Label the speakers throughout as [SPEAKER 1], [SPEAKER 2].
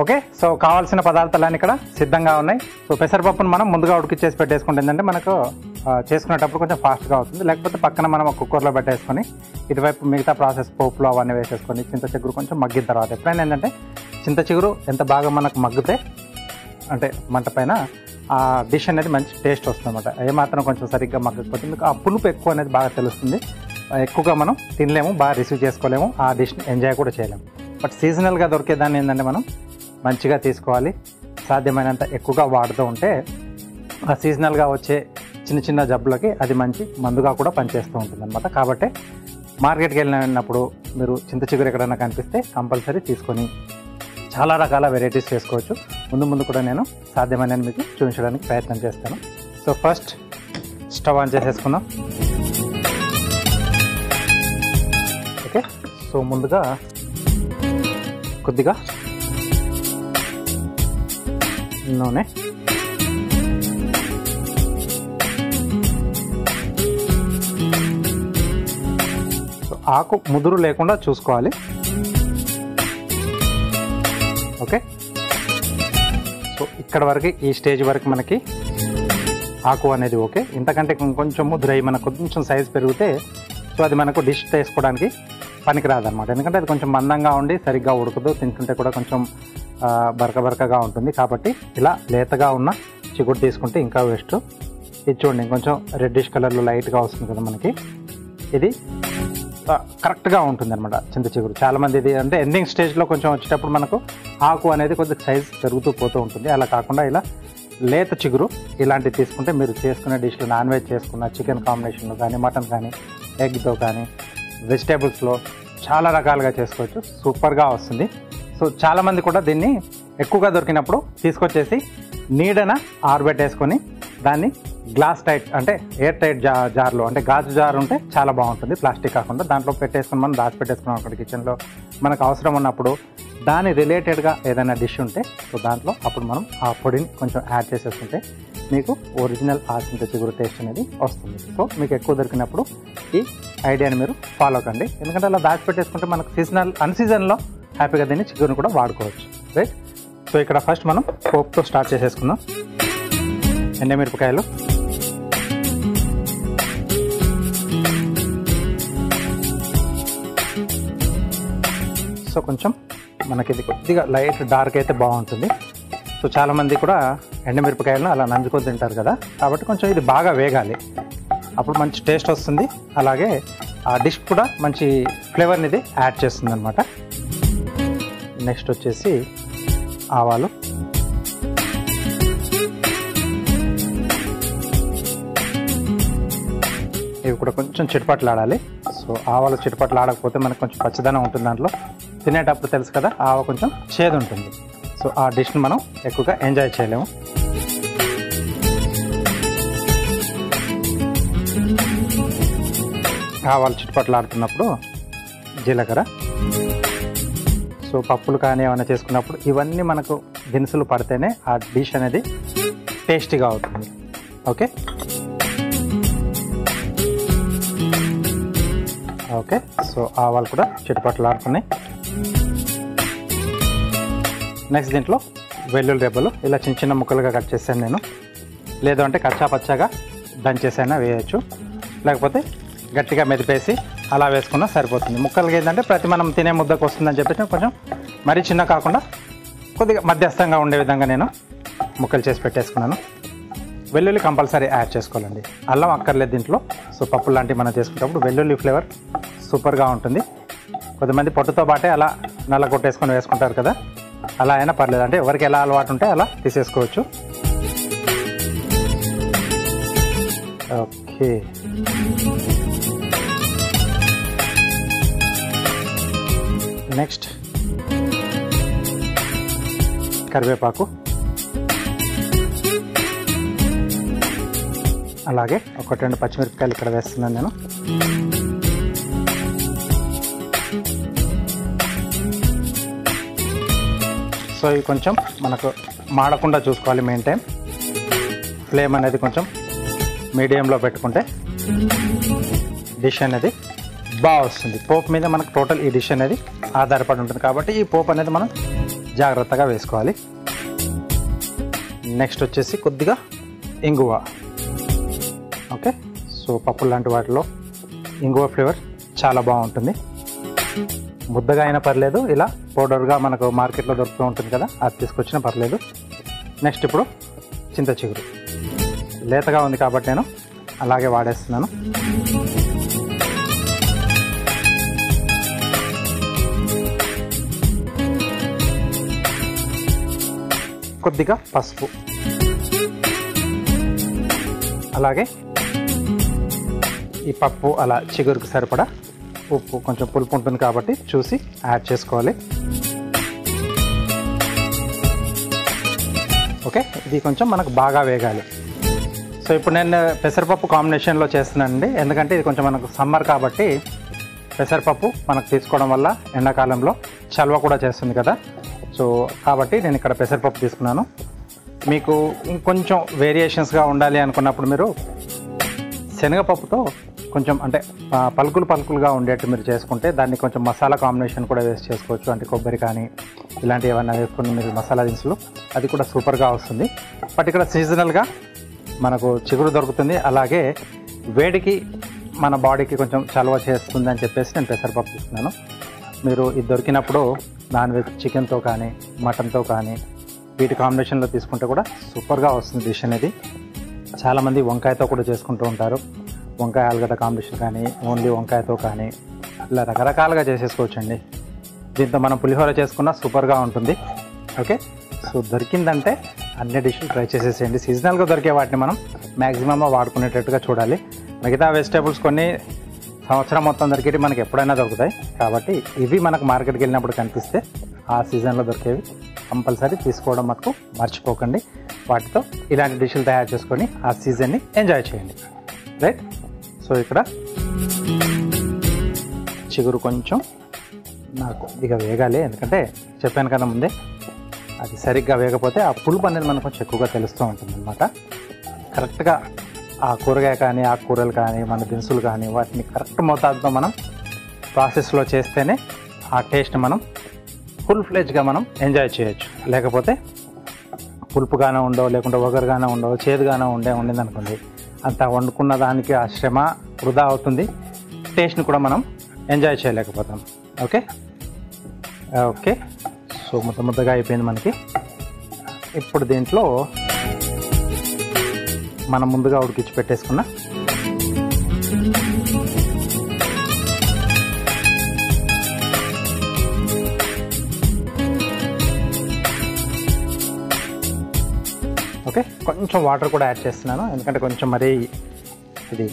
[SPEAKER 1] Okay, so కావాల్సిన పదార్థాలన్నీ ఇక్కడ సిద్ధంగా ఉన్నాయి. సో పెసరపప్పును మనం ముందుగా ఉడికిచ్చేసి పెట్టేసుకుంటే ఏంటంటే మనకు చేసుకునేటప్పుడు కొంచెం ఫాస్ట్గా అవుతుంది. లేకపోతే పక్కన మనం కుక్కర్లో పెట్టేసుకొని ఇటువైపు మిగతా ప్రాసెస్ పోపులో అవన్నీ వేసేసుకొని చింత చిగురు కొంచెం మగ్గిన తర్వాత ఎప్పుడైనా ఏంటంటే చింత చిగురు ఎంత బాగా మనకు మగ్గితే అంటే మంట పైన ఆ డిష్ అనేది మంచి టేస్ట్ వస్తుంది అనమాట. ఏమాత్రం కొంచెం సరిగ్గా మగ్గకపోతే మీకు ఆ పులుపు ఎక్కువ అనేది బాగా తెలుస్తుంది. ఎక్కువగా మనం తినలేము, బాగా రిసీవ్ చేసుకోలేము, ఆ డిష్ని ఎంజాయ్ కూడా చేయలేము. బట్ సీజనల్గా దొరికేదాన్ని ఏంటంటే మనం మంచిగా తీసుకోవాలి. సాధ్యమైనంత ఎక్కువగా వాడుతూ ఉంటే ఆ సీజనల్గా వచ్చే చిన్న చిన్న జబ్బులకి అది మంచి మందుగా కూడా పనిచేస్తూ ఉంటుంది అనమాట. కాబట్టి మార్కెట్కి వెళ్ళినప్పుడు మీరు చింత చిగురు ఎక్కడైనా కనిపిస్తే కంపల్సరీ తీసుకొని చాలా రకాల వెరైటీస్ చేసుకోవచ్చు. ముందు కూడా నేను సాధ్యమైన మీకు చూపించడానికి ప్రయత్నం చేస్తాను. సో ఫస్ట్ స్టవ్ ఆన్ చేసేసుకుందాం. ఓకే, సో ముందుగా కొద్దిగా నూనె, సో ఆకు ముదురు లేకుండా చూసుకోవాలి. ఓకే, సో ఇక్కడ వరకు ఈ స్టేజ్ వరకు మనకి ఆకు అనేది ఓకే. ఇంతకంటే కొంచెం ముద్రై మనకు కొంచెం సైజ్ పెరిగితే సో అది మనకు డిష్ చేసుకోవడానికి పనికిరాదనమాట. ఎందుకంటే అది కొంచెం మందంగా ఉండి సరిగ్గా ఉడకదు, తింటుంటే కూడా కొంచెం బరకగా ఉంటుంది. కాబట్టి ఇలా లేతగా ఉన్న చిగురు తీసుకుంటే ఇంకా బెస్ట్. ఇది చూడండి కొంచెం రెడ్డిష్ కలర్లో లైట్గా వస్తుంది కదా మనకి, ఇది కరెక్ట్గా ఉంటుంది అనమాట చింత చిగురు. చాలామంది ఇది అంటే ఎండింగ్ స్టేజ్లో కొంచెం వచ్చేటప్పుడు మనకు ఆకు అనేది కొద్దిగా సైజ్ పెరుగుతూ పోతూ ఉంటుంది. అలా కాకుండా ఇలా లేత చిగురు ఇలాంటివి తీసుకుంటే మీరు చేసుకునే డిష్లో నాన్ వెజ్ చేసుకున్న చికెన్ కాంబినేషన్లో కానీ, మటన్ కానీ, ఎగ్తో కానీ, వెజిటేబుల్స్లో చాలా రకాలుగా చేసుకోవచ్చు. సూపర్గా వస్తుంది. సో చాలామంది కూడా దీన్ని ఎక్కువగా దొరికినప్పుడు తీసుకొచ్చేసి నీడన ఆరబెట్టేసుకొని దాన్ని గ్లాస్ టైట్ అంటే ఎయిర్ టైట్ జార్లో అంటే గాజు జార్ ఉంటే చాలా బాగుంటుంది, ప్లాస్టిక్ కాకుండా. దాంట్లో పెట్టేసుకొని మనం దాచిపెట్టేసుకున్నాం అక్కడ కిచెన్లో. మనకు అవసరం ఉన్నప్పుడు దాని రిలేటెడ్గా ఏదైనా డిష్ ఉంటే సో దాంట్లో అప్పుడు మనం ఆ పొడిని కొంచెం యాడ్ చేసేసుకుంటే మీకు ఒరిజినల్ ఆ చింత చిగురు టేస్ట్ అనేది వస్తుంది. సో మీకు ఎక్కువ దొరికినప్పుడు ఈ ఐడియాని మీరు ఫాలో కండి. ఎందుకంటే అలా దాచిపెట్టేసుకుంటే మనకు అన్సీజన్లో హ్యాపీగా దీన్ని చిగురుని కూడా వాడుకోవచ్చు. రైట్, సో ఇక్కడ ఫస్ట్ మనం పోపుతో స్టార్ట్ చేసేసుకుందాం. ఎండుమిరపకాయలు, సో కొంచెం మనకి ఇది కొద్దిగా లైట్ డార్క్ అయితే బాగుంటుంది. సో చాలామంది కూడా ఎండుమిరపకాయలను అలా నంజుకొని తింటారు కదా, కాబట్టి కొంచెం ఇది బాగా వేగాలి, అప్పుడు మంచి టేస్ట్ వస్తుంది. అలాగే ఆ డిష్ కూడా మంచి ఫ్లేవర్ని ఇది యాడ్ చేస్తుంది అనమాట. నెక్స్ట్ వచ్చేసి ఆవాలు, ఇవి కూడా కొంచెం చిటపట్లాడాలి. సో ఆవాలు చిటపట్లాడకపోతే మనకు కొంచెం పచ్చదనం ఉంటుంది దాంట్లో, తినేటప్పుడు తెలుసు కదా ఆవ కొంచెం చేదు ఉంటుంది. సో ఆ డిష్ని మనం ఎక్కువగా ఎంజాయ్ చేయలేము. ఆవాలు చిటపట్లాడుతున్నప్పుడు జీలకర్ర, సో పప్పులు కానీ ఏమైనా చేసుకున్నప్పుడు ఇవన్నీ మనకు దినుసులు పడితేనే ఆ డిష్ అనేది టేస్టీగా అవుతుంది. ఓకే ఓకే, సో ఆవాలు కూడా చిటపట్లాడుతున్నాయి. నెక్స్ట్ దీంట్లో వెల్లుల్లి రెబ్బలు ఇలా చిన్న చిన్న ముక్కలుగా కట్ చేశాను నేను. లేదు అంటే కచ్చా పచ్చాగా దంచేసైనా వేయచ్చు, లేకపోతే గట్టిగా మెదిపేసి అలా వేసుకున్నా సరిపోతుంది. ముక్కలకి ఏంటంటే ప్రతి మనం తినే ముద్దకు వస్తుందని చెప్పేసి కొంచెం మరీ చిన్న కాకుండా కొద్దిగా మధ్యస్థంగా ఉండే విధంగా నేను ముక్కలు చేసి పెట్టేసుకున్నాను. వెల్లుల్లి కంపల్సరీ యాడ్ చేసుకోవాలండి, అల్లం అక్కర్లేదు దీంట్లో. సో పప్పు లాంటివి మనం చేసుకునేటప్పుడు వెల్లుల్లి ఫ్లేవర్ సూపర్గా ఉంటుంది. కొంతమంది పొట్టుతో పాటే అలా నల్ల కొట్టేసుకొని వేసుకుంటారు కదా, అలా అయినా పర్లేదు, అంటే ఎవరికి ఎలా అలవాటు ఉంటే అలా తీసేసుకోవచ్చు. ఓకే, నెక్స్ట్ కరివేపాకు, అలాగే ఒక 2 పచ్చిమిరపకాయలు ఇక్కడ వేస్తున్నాను నేను. సో ఇవి కొంచెం మనకు మాడకుండా చూసుకోవాలి మెయిన్ టైం. ఫ్లేమ్ అనేది కొంచెం మీడియంలో పెట్టుకుంటే డిష్ అనేది బాగా వస్తుంది. పోపు మీద మనకు టోటల్ ఈ డిష్ అనేది ఆధారపడి ఉంటుంది. కాబట్టి ఈ పోపు అనేది మనం జాగ్రత్తగా వేసుకోవాలి. నెక్స్ట్ వచ్చేసి కొద్దిగా ఇంగువ. ఓకే, సో పప్పులు లాంటి వాటిలో ఇంగువ ఫ్లేవర్ చాలా బాగుంటుంది. ముద్దగా అయినా పర్లేదు, ఇలా పౌడర్గా మనకు మార్కెట్లో దొరుకుతూ ఉంటుంది కదా, అది తీసుకొచ్చినా పర్లేదు. నెక్స్ట్ ఇప్పుడు చింత చిగురు లేతగా ఉంది కాబట్టి నేను అలాగే వాడేస్తున్నాను. కొద్దిగా పసుపు, అలాగే ఈ పప్పు అలా చిగురుకు సరిపడా ఉప్పు, కొంచెం పులుపు ఉంటుంది కాబట్టి చూసి యాడ్ చేసుకోవాలి. ఓకే, ఇది కొంచెం మనకు బాగా వేగాలి. సో ఇప్పుడు నేను పెసరపప్పు కాంబినేషన్లో చేస్తున్నానండి, ఎందుకంటే ఇది కొంచెం మనకు సమ్మర్ కాబట్టి పెసరపప్పు మనకు తీసుకోవడం వల్ల ఎండాకాలంలో చలవ కూడా చేస్తుంది కదా. సో కాబట్టి నేను ఇక్కడ పెసరపప్పు తీసుకున్నాను. మీకు ఇంకొంచెం వేరియేషన్స్గా ఉండాలి అనుకున్నప్పుడు మీరు శనగపప్పుతో కొంచెం అంటే పలుకులుగా ఉండేట్టు మీరు చేసుకుంటే దాన్ని కొంచెం మసాలా కాంబినేషన్ కూడా వేస్ట్ చేసుకోవచ్చు. అంటే కొబ్బరి కానీ ఇలాంటివి ఏమన్నా వేసుకుని మీరు మసాలా దినుసులు, అది కూడా సూపర్గా వస్తుంది. బట్ ఇక్కడ సీజనల్గా మనకు చిగురు దొరుకుతుంది, అలాగే వేడికి మన బాడీకి కొంచెం చలవ చేస్తుంది అని చెప్పేసి నేను పెసరపప్పు తీసుకున్నాను. మీరు ఇది దొరికినప్పుడు నాన్ వెజ్ చికెన్తో కానీ మటన్తో కానీ వీటి కాంబినేషన్లో తీసుకుంటే కూడా సూపర్గా వస్తుంది డిష్ అనేది. చాలామంది వంకాయతో కూడా చేసుకుంటూ ఉంటారు, వంకాయ ఆలుగడ్డ కాంబినేషన్ కానీ ఓన్లీ వంకాయతో కానీ ఇలా రకరకాలుగా చేసేసుకోవచ్చండి. దీంతో మనం పులిహోర చేసుకున్నా సూపర్గా ఉంటుంది. ఓకే, సో దొరికిందంటే అన్ని డిష్లు ట్రై చేసేసేయండి. సీజనల్గా దొరికే వాటిని మనం మ్యాక్సిమమ్ వాడుకునేటట్టుగా చూడాలి. మిగతా వెజిటేబుల్స్ కొన్ని సంవత్సరం మొత్తం దొరికేవి మనకి ఎప్పుడైనా దొరుకుతాయి కాబట్టి ఇవి మనకు మార్కెట్కి వెళ్ళినప్పుడు కనిపిస్తే ఆ సీజన్లో దొరికేవి కంపల్సరీ తీసుకోవడం మటుకు మర్చిపోకండి. వాటితో ఇలాంటి డిష్లు తయారు చేసుకొని ఆ సీజన్ని ఎంజాయ్ చేయండి. రైట్, సో ఇక్కడ చిగురు కొంచెం నాకు ఇక వేగాలి, ఎందుకంటే చెప్పాను కదా ముందే, అది సరిగ్గా వేగపోతే ఆ పులుపు అనేది మనకు కొంచెం ఎక్కువగా తెలుస్తూ ఉంటుంది అనమాట. కరెక్ట్గా ఆ కూరగాయ కానీ ఆ కూరలు కానీ మన దినుసులు కానీ వాటిని కరెక్ట్ మోతాదుతో మనం ప్రాసెస్లో చేస్తేనే ఆ టేస్ట్ మనం ఫుల్ ఫ్లెజ్గా మనం ఎంజాయ్ చేయొచ్చు. లేకపోతే పులుపుగానే ఉండవు, లేకుంటే ఒగరుగానే ఉండవు, చేదుగానే ఉండింది అనుకోండి, అంత వండుకున్న దానికి ఆ శ్రమ వృధా అవుతుంది, టేస్ట్ని కూడా మనం ఎంజాయ్ చేయలేకపోతాం. ఓకే ఓకే, సో ముద్దగా అయిపోయింది మనకి. ఇప్పుడు దీంట్లో మనం ముందుగా ఉడికించి పెట్టేసుకున్న ఓకే కొంచెం వాటర్ కూడా యాడ్ చేస్తున్నాను, ఎందుకంటే కొంచెం మరీ ఇది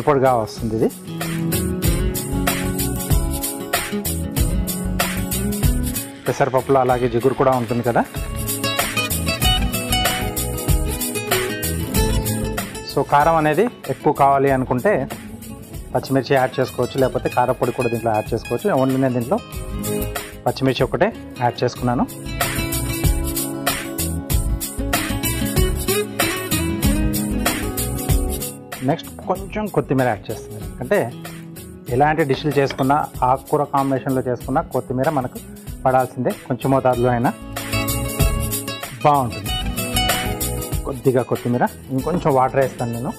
[SPEAKER 1] పొడిగా వస్తుంది. ఇది పెసరపప్పులో అలాగే జిగురు కూడా ఉంటుంది కదా. సో కారం అనేది ఎక్కువ కావాలి అనుకుంటే పచ్చిమిర్చి యాడ్ చేసుకోవచ్చు, లేకపోతే కారపొడి కూడా దీంట్లో యాడ్ చేసుకోవచ్చు. ఓన్లీ నేను దీంట్లో పచ్చిమిర్చి ఒకటే యాడ్ చేసుకున్నాను. నెక్స్ట్ కొంచెం కొత్తిమీర యాడ్ చేస్తున్నాను, ఎందుకంటే ఎలాంటి డిష్లు చేసుకున్నా ఆకుకూర కాంబినేషన్లో చేసుకున్నా కొత్తిమీర మనకు పడాల్సిందే, కొంచెం మోతాదులో అయినా బాగుంటుంది. కొద్దిగా కొత్తిమీర, ఇంకొంచెం వాటర్ వేస్తాను నేను.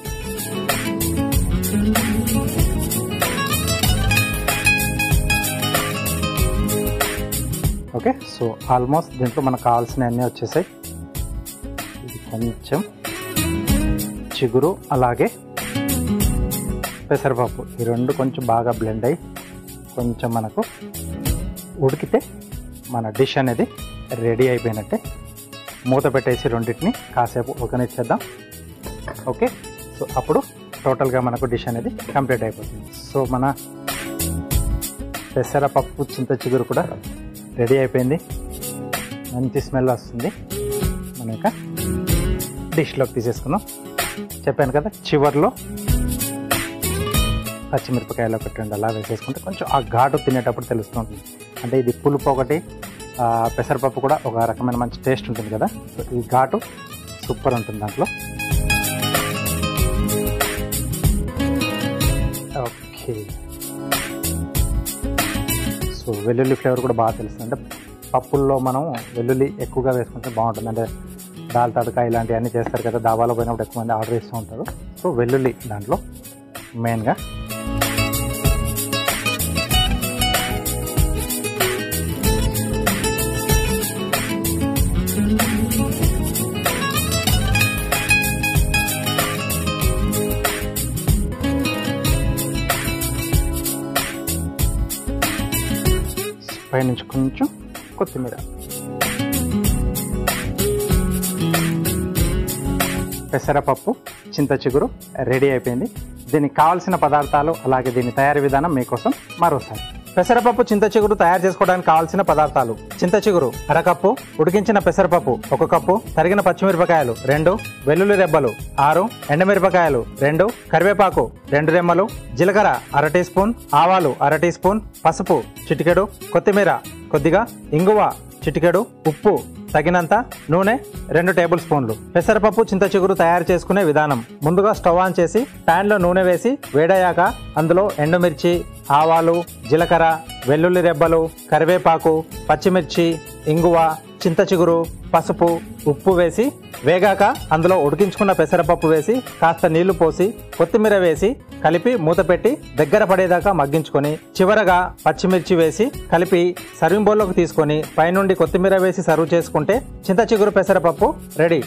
[SPEAKER 1] ఓకే, సో ఆల్మోస్ట్ దీంట్లో మనకు కావాల్సినవన్నీ వచ్చేసాయి. ఇది కొంచెం చిగురు అలాగే పెసరపప్పు ఈ రెండు కొంచెం బాగా బ్లెండ్ అయ్యి కొంచెం మనకు ఉడికితే మన డిష్ అనేది రెడీ అయిపోయినట్టే. మూత పెట్టేసి రెండింటిని కాసేపు ఉడకనిచ్చేద్దాం. ఓకే, సో అప్పుడు టోటల్గా మనకు డిష్ అనేది కంప్లీట్ అయిపోతుంది. సో మన పెసరపప్పు చింత చిగురు కూడా రెడీ అయిపోయింది, మంచి స్మెల్ వస్తుంది. మనం ఇక డిష్లోకి తీసేసుకుందాం. చెప్పాను కదా చివర్లో పచ్చిమిరపకాయలు ఒకటి రెండు అలా వేసేసుకుంటే కొంచెం ఆ ఘాటు తినేటప్పుడు తెలుస్తుంటుంది. అంటే ఇది పులుపు ఒకటి, పెసరపప్పు కూడా ఒక రకమైన మంచి టేస్ట్ ఉంటుంది కదా. సో ఈ ఘాటు సూపర్ ఉంటుంది దాంట్లో. ఓకే, సో వెల్లుల్లి ఫ్లేవర్ కూడా బాగా తెలుస్తుంది. అంటే పప్పుల్లో మనం వెల్లుల్లి ఎక్కువగా వేసుకుంటే బాగుంటుంది. అంటే దాల్ తడక ఇలాంటివన్నీ చేస్తారు కదా, దాబాలో పోయినప్పుడు ఎక్కువ మంది ఆర్డర్ ఇస్తూ ఉంటారు. సో వెల్లుల్లి దాంట్లో మెయిన్గా. పైనుంచి కొంచెం కొత్తిమీర, పెసరపప్పు, చింత చిగురు రెడీ అయిపోయింది. దీనికి కావాల్సిన పదార్థాలు అలాగే దీని తయారీ విధానం మీకోసం మరోసారి. పెసరపప్పు, చింత చిగురు తయారు చేసుకోవడానికి కావాల్సిన పదార్థాలు: చింత చిగురు అరకప్పు, ఉడికించిన పెసరపప్పు 1 కప్పు, తరిగిన పచ్చిమిరపకాయలు 2, వెల్లుల్లి రెబ్బలు 6, ఎండుమిరపకాయలు 2, కరివేపాకు 2 రెమ్మలు, జీలకర్ర 1/2 టీ స్పూన్, ఆవాలు 1/2 టీ స్పూన్, పసుపు చిటికెడు, కొత్తిమీర కొద్దిగా, ఇంగువ చిటికెడు, ఉప్పు తగినంత, నూనె 2 టేబుల్ స్పూన్లు. పెసరపప్పు, చింత చిగురు తయారు చేసుకునే విధానం: ముందుగా స్టవ్ ఆన్ చేసి ప్యాన్లో నూనె వేసి వేడయ్యాక అందులో ఎండుమిర్చి, ఆవాలు, జీలకర్ర, వెల్లుల్లి రెబ్బలు, కరివేపాకు, పచ్చిమిర్చి, ఇంగువ, చింత చిగురు, పసుపు, ఉప్పు వేసి వేగాక అందులో ఉడికించుకున్న పెసరపప్పు వేసి కాస్త నీళ్లు పోసి కొత్తిమీర వేసి కలిపి మూత పెట్టి దగ్గర పడేదాకా మగ్గించుకొని చివరగా పచ్చిమిర్చి వేసి కలిపి సర్వింగ్ బౌల్లోకి తీసుకొని పైనుండి కొత్తిమీర వేసి సర్వ్ చేసుకుంటే చింత చిగురు పెసరపప్పు రెడీ.